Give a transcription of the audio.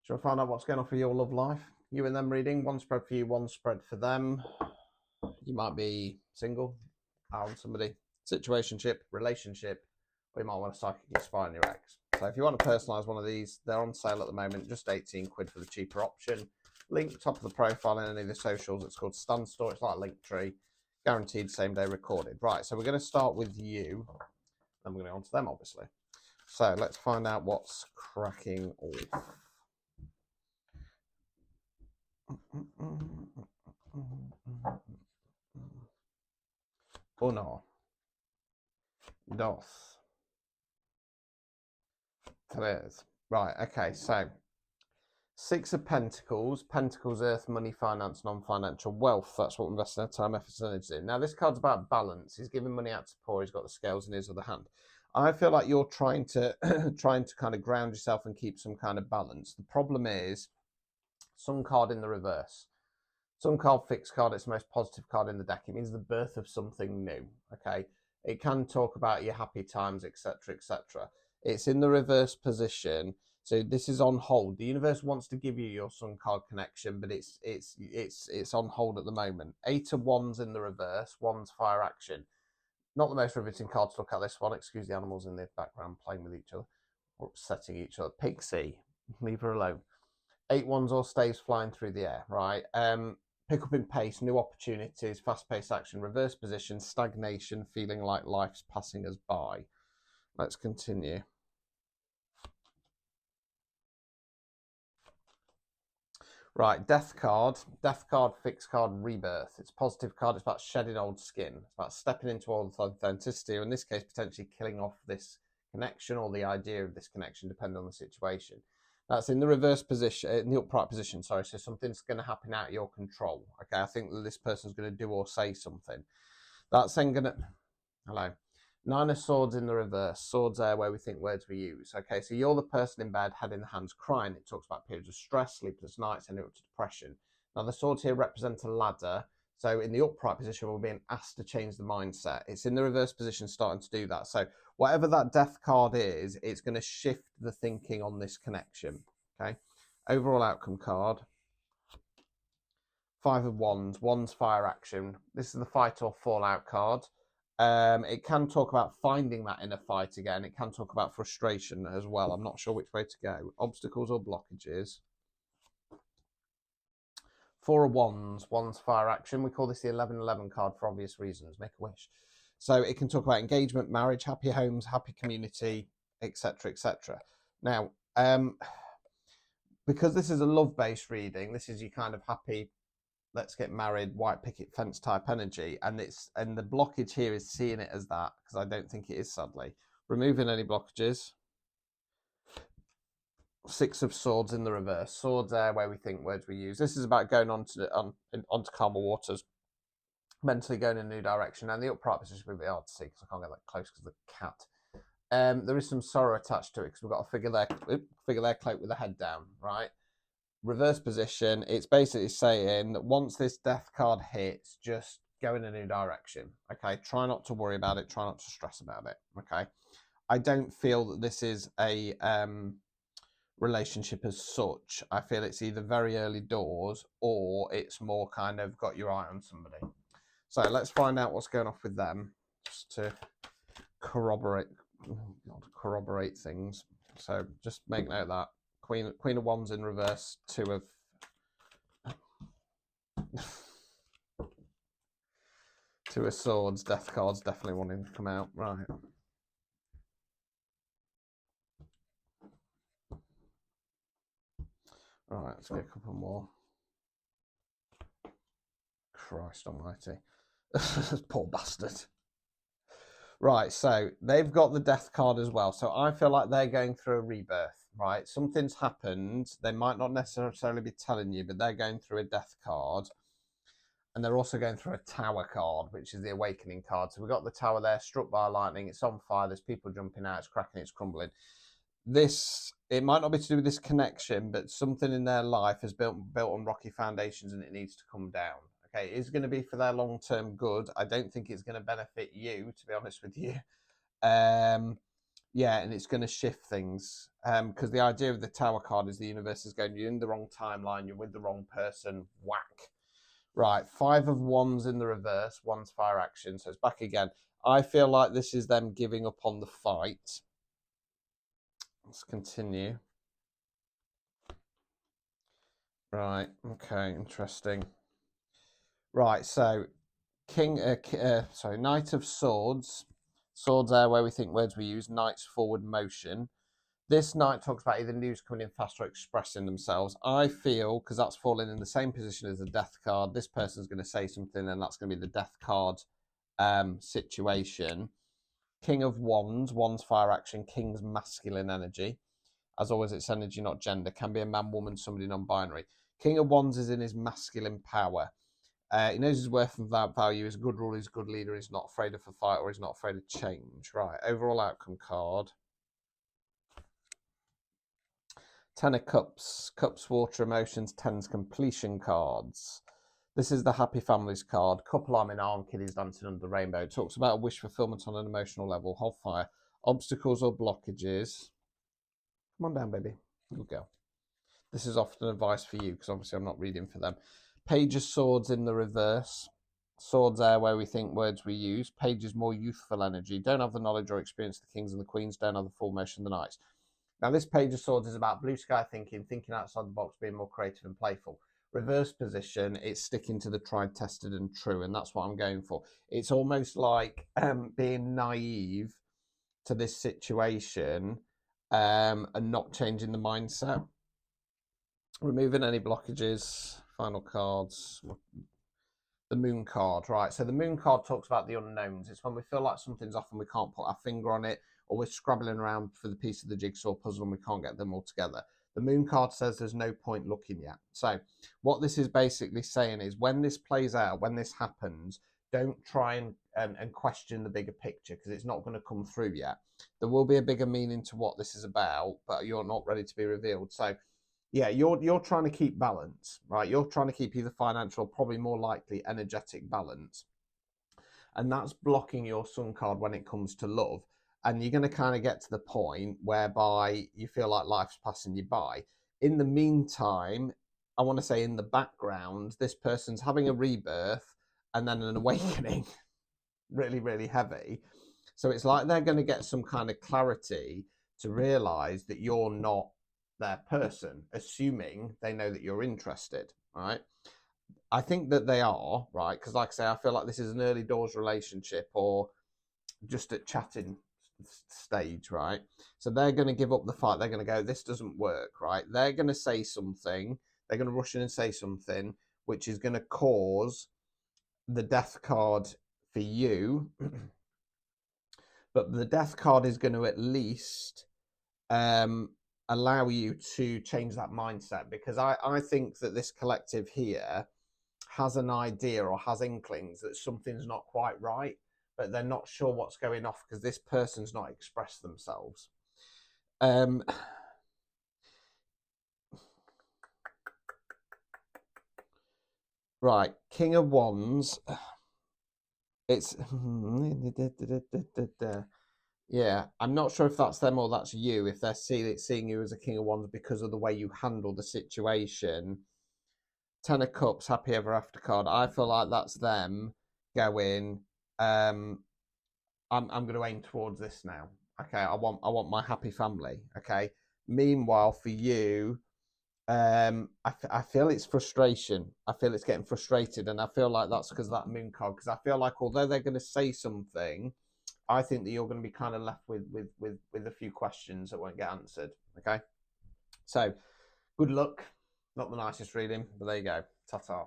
Shall we find out what's going on for your love life? You and them reading, one spread for you, one spread for them. You might be single, out on somebody, situationship, relationship, or you might want to psychically spy on your ex. So if you want to personalise one of these, they're on sale at the moment, just 18 quid for the cheaper option. Link top of the profile in any of the socials. It's called Stand Store. It's like Linktree, guaranteed same day recorded. Right, so we're going to start with you, and we're going to go on to them, obviously. So let's find out what's cracking off. Uno, dos, tres. Right, okay, so Six of Pentacles, Pentacles, Earth, money, finance, non-financial wealth. That's what we're investing our time, effort, and energy in. Now, this card's about balance. He's giving money out to poor. He's got the scales in his other hand. I feel like you're trying to kind of ground yourself and keep some kind of balance. The problem is some card in the reverse. Some card, fixed card, it's the most positive card in the deck. It means the birth of something new, okay? It can talk about your happy times, etc., etc. It's in the reverse position, so this is on hold. The universe wants to give you your Sun card connection, but it's on hold at the moment. Eight of Wands in the reverse, Wands fire action. Not the most riveting card to look at, this one. Excuse the animals in the background playing with each other or upsetting each other. Pixie, leave her alone. 8 Wands or staves flying through the air, right? Pick up in pace, new opportunities, fast-paced action, reverse position, stagnation, feeling like life's passing us by. Let's continue. Right, death card, fixed card, rebirth. It's a positive card. It's about shedding old skin. It's about stepping into authenticity, or in this case, potentially killing off this connection or the idea of this connection, depending on the situation. That's in the reverse position, in the upright position, sorry. So something's going to happen out of your control. Okay, I think that this person's going to do or say something. That's then going to, hello. Nine of Swords in the reverse. Swords there where we think words we use. Okay, so you're the person in bed, head in the hands, crying. It talks about periods of stress, sleepless nights, and up to depression. Now the swords here represent a ladder. So in the upright position, we're being asked to change the mindset. It's in the reverse position starting to do that. So whatever that death card is, it's going to shift the thinking on this connection. Okay. Overall outcome card. Five of Wands. Wands fire action. This is the fight or fallout card. It can talk about finding that inner fight again. It can talk about frustration as well. I'm not sure which way to go. Obstacles or blockages. Four of Wands. Wands fire action. We call this the 11-11 card for obvious reasons. Make a wish. So it can talk about engagement, marriage, happy homes, happy community, etc., etc. Now, because this is a love-based reading, this is your kind of happy, let's get married, white picket fence type energy, and the blockage here is seeing it as that, because I don't think it is, sadly. Removing any blockages. Six of Swords in the reverse. Swords there where we think words we use. This is about going onto calmer waters, mentally going in a new direction. And the upright position will be hard to see because I can't get that close because of the cat. There is some sorrow attached to it because we've got a figure there cloaked with the head down, right? Reverse position, it's basically saying that once this death card hits, just go in a new direction. Okay, try not to worry about it, try not to stress about it. Okay, I don't feel that this is a relationship as such. I feel it's either very early doors or it's more kind of got your eye on somebody. So let's find out what's going off with them, just to corroborate things. So just make note of that. Queen of Wands in reverse, two of Swords, death cards definitely wanting to come out. Right. Right, let's get a couple more. Christ almighty. Poor bastard. Right, so they've got the death card as well. So I feel like they're going through a rebirth, right? Something's happened. They might not necessarily be telling you, but they're going through a death card. And they're also going through a tower card, which is the awakening card. So we've got the tower there, struck by lightning. It's on fire. There's people jumping out. It's cracking. It's crumbling. It might not be to do with this connection, but something in their life has built on rocky foundations and it needs to come down. Okay, it is going to be for their long-term good. I don't think it's going to benefit you, to be honest with you. Yeah, and it's going to shift things. Because the idea of the Tower card is the universe is going, you're in the wrong timeline, you're with the wrong person, whack. Right, 5 of Wands in the reverse, one's fire action, so it's back again. I feel like this is them giving up on the fight. Let's continue. Right, okay, interesting. Right, so Knight of Swords. Swords are where we think words we use. Knight's forward motion. This knight talks about either news coming in fast or expressing themselves. I feel, because that's falling in the same position as the death card, this person's going to say something and that's going to be the death card situation. King of Wands, Wands fire action, King's masculine energy. As always, it's energy, not gender. Can be a man, woman, somebody non-binary. King of Wands is in his masculine power. He knows his worth and value. He's a good ruler, he's a good leader. He's not afraid of a fight or he's not afraid of change. Right, overall outcome card. 10 of Cups, Cups, Water, Emotions, 10's completion cards. This is the Happy Families card. Couple arm in arm, kiddies dancing under the rainbow. It talks about a wish fulfillment on an emotional level. Hold fire. Obstacles or blockages. Come on down, baby. Good girl. This is often advice for you because obviously I'm not reading for them. Page of Swords in the reverse. Swords are where we think words we use. Page is more youthful energy. Don't have the knowledge or experience the kings and the queens. Don't have the full motion of the knights. Now, this Page of Swords is about blue sky thinking, thinking outside the box, being more creative and playful. Reverse position, it's sticking to the tried, tested, and true, and that's what I'm going for. It's almost like being naive to this situation and not changing the mindset. Removing any blockages. Final cards. The Moon card, right? So the Moon card talks about the unknowns. It's when we feel like something's off and we can't put our finger on it, or we're scrabbling around for the piece of the jigsaw puzzle and we can't get them all together. The Moon card says there's no point looking yet. So what this is basically saying is when this plays out, when this happens, don't try and question the bigger picture because it's not going to come through yet. There will be a bigger meaning to what this is about, but you're not ready to be revealed. So yeah, you're trying to keep balance, right? You're trying to keep either financial or probably more likely energetic balance. And that's blocking your Sun card when it comes to love. And you're going to kind of get to the point whereby you feel like life's passing you by. In the meantime, I want to say in the background, this person's having a rebirth and then an awakening, really, really heavy. So it's like they're going to get some kind of clarity to realize that you're not their person, assuming they know that you're interested, right? I think that they are, right? Because like I say, I feel like this is an early doors relationship or just at chatting stage, right? So they're going to give up the fight. They're going to go, this doesn't work, right? They're going to say something. They're going to rush in and say something, which is going to cause the death card for you. But the death card is going to at least allow you to change that mindset, because I think that this collective here has an idea or has inklings that something's not quite right, but they're not sure what's going off because this person's not expressed themselves. Right, King of Wands. It's yeah, I'm not sure if that's them or that's you, if they're seeing you as a King of Wands because of the way you handle the situation. 10 of Cups, Happy Ever After card. I feel like that's them going, I'm going to aim towards this now. Okay, I want my happy family. Okay. Meanwhile, for you, I feel it's frustration. I feel it's getting frustrated, and I feel like that's because of that Moon card. Because I feel like although they're going to say something, I think that you're going to be kind of left with a few questions that won't get answered. Okay, so good luck. Not the nicest reading, but there you go. Ta-ta.